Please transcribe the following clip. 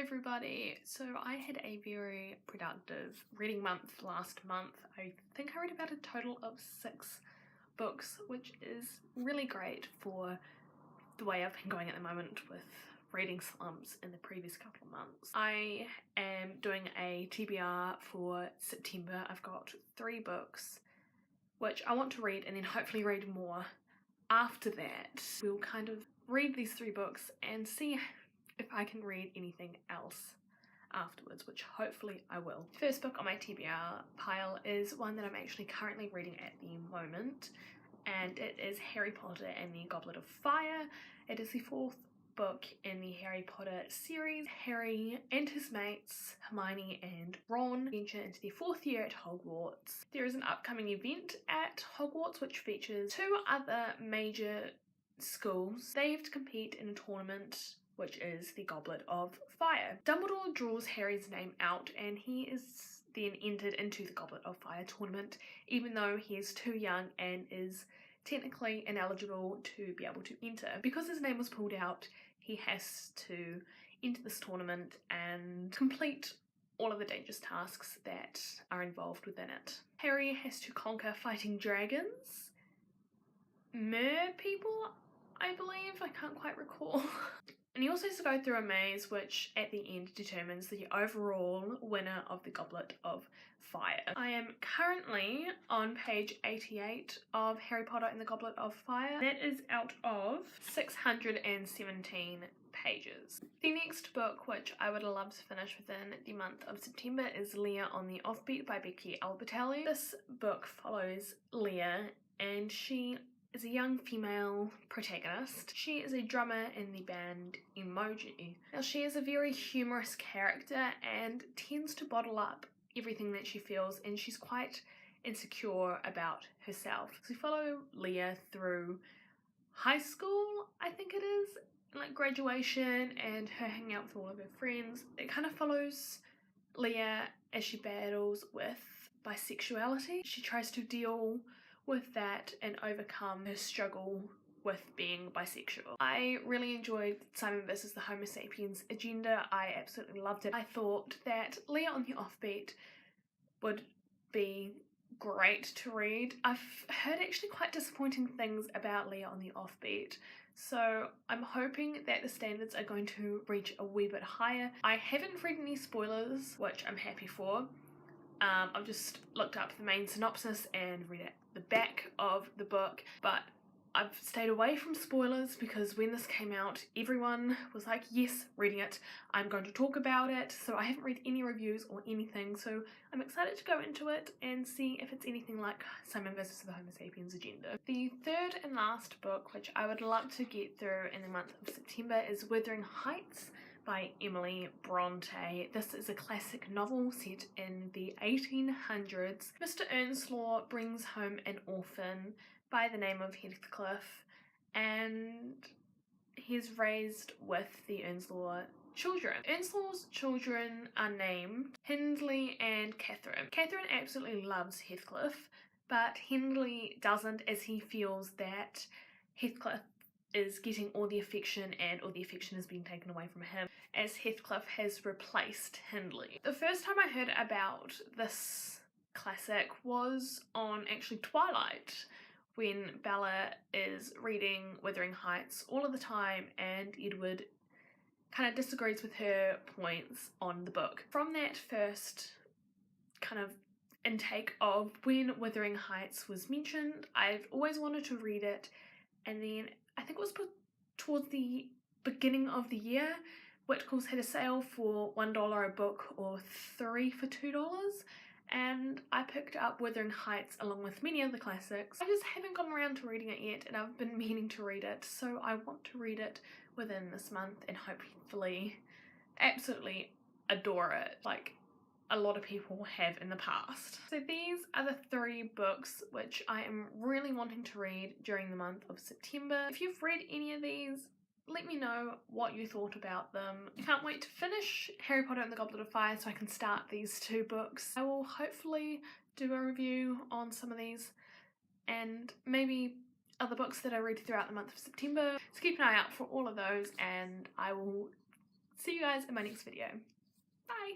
everybody. So I had a very productive reading month last month. I think I read about a total of 6 books, which is really great for the way I've been going at the moment with reading slumps in the previous couple of months. I am doing a TBR for September. I've got 3 books which I want to read and then hopefully read more after that. We'll kind of read these 3 books and see if I can read anything else afterwards, which hopefully I will. First book on my TBR pile is one that I'm actually currently reading at the moment, and it is Harry Potter and the Goblet of Fire. It is the 4th book in the Harry Potter series. Harry and his mates, Hermione and Ron, venture into their 4th year at Hogwarts. There is an upcoming event at Hogwarts which features 2 other major schools. They have to compete in a tournament which is the Goblet of Fire. Dumbledore draws Harry's name out and he is then entered into the Goblet of Fire tournament, even though he is too young and is technically ineligible to be able to enter. Because his name was pulled out, he has to enter this tournament and complete all of the dangerous tasks that are involved within it. Harry has to conquer fighting dragons, mer people, I believe, I can't quite recall. And he also has to go through a maze which at the end determines the overall winner of the Goblet of Fire. I am currently on page 88 of Harry Potter and the Goblet of Fire. That is out of 617 pages. The next book which I would love to finish within the month of September is Leah on the Offbeat by Becky Albertalli. This book follows Leah and she is a young female protagonist. She is a drummer in the band Emoji. Now she is a very humorous character and tends to bottle up everything that she feels, and she's quite insecure about herself. So we follow Leah through high school, I think it is, like graduation, and her hanging out with all of her friends. It kind of follows Leah as she battles with bisexuality. She tries to deal with that and overcome her struggle with being bisexual. I really enjoyed Simon vs. the Homo Sapiens Agenda. I absolutely loved it. I thought that Leah on the Offbeat would be great to read. I've heard actually quite disappointing things about Leah on the Offbeat, so I'm hoping that the standards are going to reach a wee bit higher. I haven't read any spoilers, which I'm happy for. I've just looked up the main synopsis and read at the back of the book, but I've stayed away from spoilers because when this came out, everyone was like, yes, reading it, I'm going to talk about it, so I haven't read any reviews or anything, so I'm excited to go into it and see if it's anything like Simon vs. the Homo Sapiens Agenda. The 3rd and last book, which I would love to get through in the month of September, is Wuthering Heights by Emily Bronte. This is a classic novel set in the 1800s. Mr. Earnslaw brings home an orphan by the name of Heathcliff, and he's raised with the Earnslaw children. Earnslaw's children are named Hindley and Catherine. Catherine absolutely loves Heathcliff, but Hindley doesn't, as he feels that Heathcliff is getting all the affection and all the affection is being taken away from him as Heathcliff has replaced Hindley. The first time I heard about this classic was on actually Twilight, when Bella is reading Wuthering Heights all of the time and Edward kind of disagrees with her points on the book. From that first kind of intake of when Wuthering Heights was mentioned, I've always wanted to read it, and then I think it was towards the beginning of the year, Whitcoulls had a sale for $1 a book or 3 for $2, and I picked up Wuthering Heights along with many other classics. I just haven't gotten around to reading it yet, and I've been meaning to read it, so I want to read it within this month and hopefully absolutely adore it like a lot of people have in the past. So these are the 3 books which I am really wanting to read during the month of September. If you've read any of these, let me know what you thought about them. I can't wait to finish Harry Potter and the Goblet of Fire so I can start these 2 books. I will hopefully do a review on some of these and maybe other books that I read throughout the month of September. So keep an eye out for all of those, and I will see you guys in my next video. Bye!